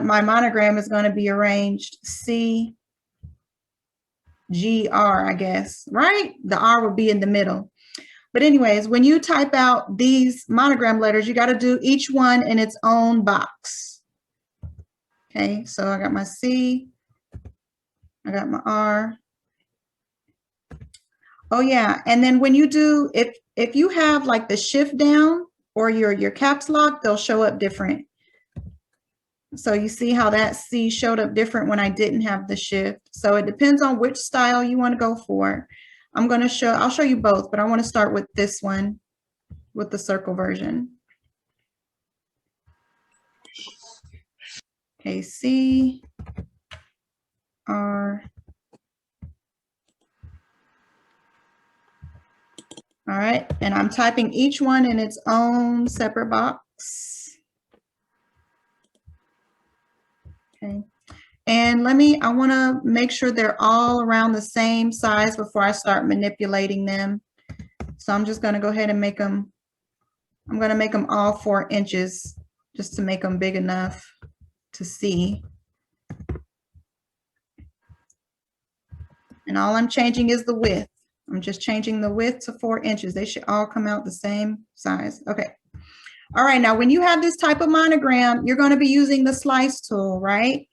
my monogram is going to be arranged C, G, R, I guess, right? The R would be in the middle. But anyways, when you type out these monogram letters, you got to do each one in its own box. Okay, so I got my C, I got my R. Oh yeah, and then when you do, if you have like the shift down or your caps lock, they'll show up different. So you see how that C showed up different when I didn't have the shift. So it depends on which style you want to go for. I'll show you both, but I want to start with this one, with the circle version. Okay, C, R. All right, and I'm typing each one in its own separate box. Okay, and I want to make sure they're all around the same size before I start manipulating them. So I'm just going to go ahead and make them, I'm going to make them all 4 inches just to make them big enough to see. And all I'm changing is the width. I'm just changing the width to 4 inches. They should all come out the same size. Okay. All right. Now, when you have this type of monogram, you're going to be using the slice tool, right?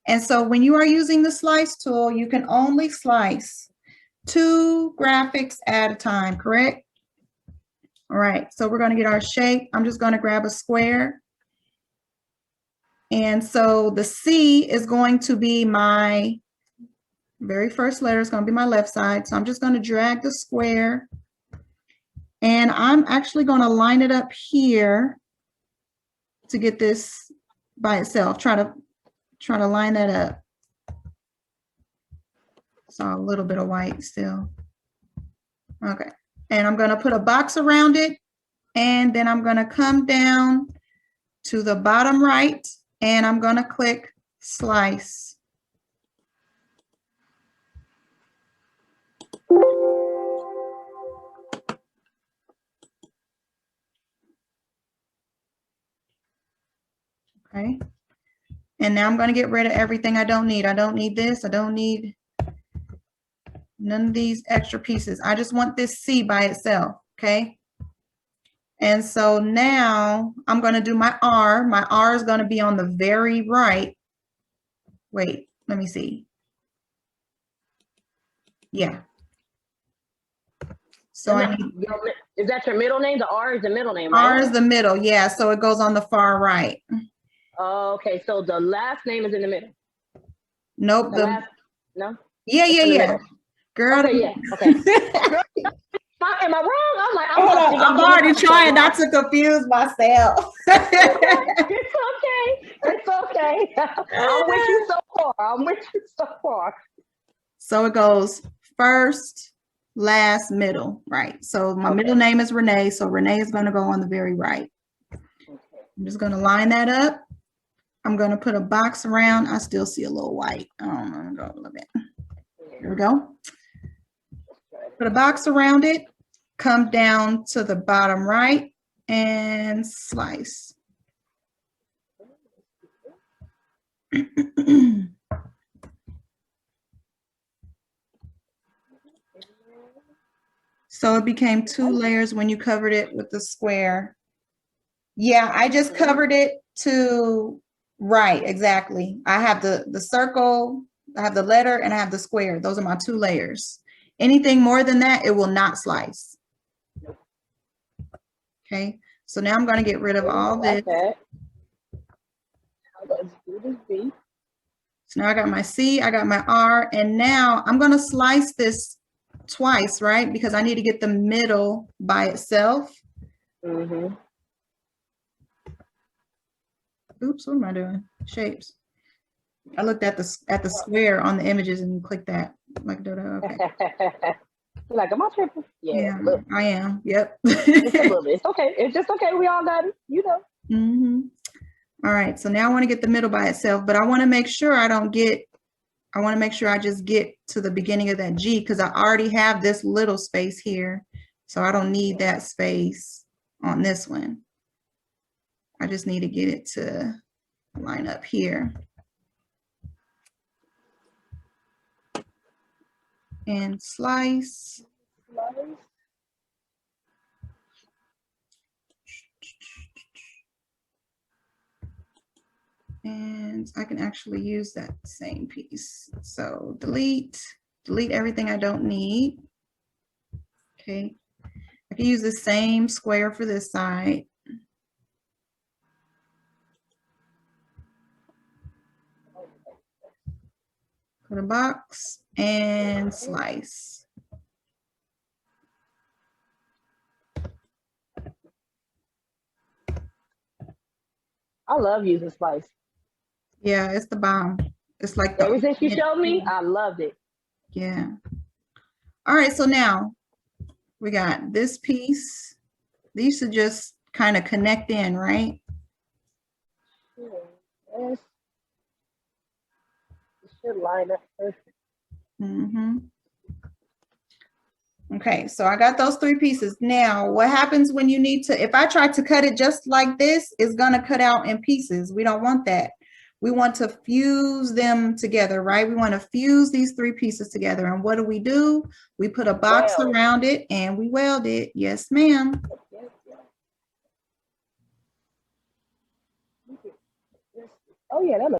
And so when you are using the slice tool, you can only slice 2 graphics at a time, correct? All right. So we're going to get our shape. I'm just going to grab a square. And so the C is going to be my very first letter, is going to be my left side. So I'm just going to drag the square. And I'm actually going to line it up here to get this by itself. Try to line that up. So a little bit of white still. Okay. And I'm going to put a box around it. And then I'm going to come down to the bottom right. And I'm going to click slice. Okay. And now I'm going to get rid of everything I don't need. I don't need this. I don't need none of these extra pieces. I just want this C by itself. Okay. And so now I'm going to do my R. My R is going to be on the very right. Wait, let me see. Yeah. So is that your middle name? The R is the middle name, right? R is the middle. Yeah. So it goes on the far right. Okay, so the last name is in the middle. Nope. No. Yeah. Girl. Okay, yeah. Okay. Am I wrong? I'm like, I'm already trying not to confuse myself. It's okay. I'm with you so far. So it goes first, last, middle, right? So my middle name is Renee. So Renee is going to go on the very right. I'm just going to line that up. I'm going to put a box around. I still see a little white. I don't know. I'm going to go a little bit. Here we go. Put a box around it. Come down to the bottom right and slice. So it became 2 layers when you covered it with the square. Yeah, I just covered it to right, exactly. I have the circle, I have the letter, and I have the square. Those are my 2 layers. Anything more than that, it will not slice. Okay, so now I'm going to get rid of all this. So now I got my C, I got my R, and now I'm going to slice this twice, right? Because I need to get the middle by itself. Oops, what am I doing? Shapes. I looked at the square on the images and clicked that. Like, okay. Like, am I tripping? Yeah, I am. Yep. It's okay. It's just okay. We all got it. You know. All right. So now I want to get the middle by itself, but I want to make sure I want to make sure I just get to the beginning of that G, because I already have this little space here. So I don't need that space on this one. I just need to get it to line up here. And slice. And I can actually use that same piece. So delete everything I don't need. Okay. I can use the same square for this side. Put a box and slice. I love using slice. Yeah, it's the bomb. It's like the Ever since you showed me, I loved it. Yeah. All right, so now we got this piece. These should just kind of connect in, right? Yes. It should line up perfect. Mm-hmm. Okay, so I got those 3 pieces. Now, what happens when you need to, if I try to cut it just like this, it's gonna cut out in pieces. We don't want that. We want to fuse them together, right? We want to fuse these 3 pieces together. And what do? We put a box around it and we weld it. Yes, ma'am. Oh yeah, that looks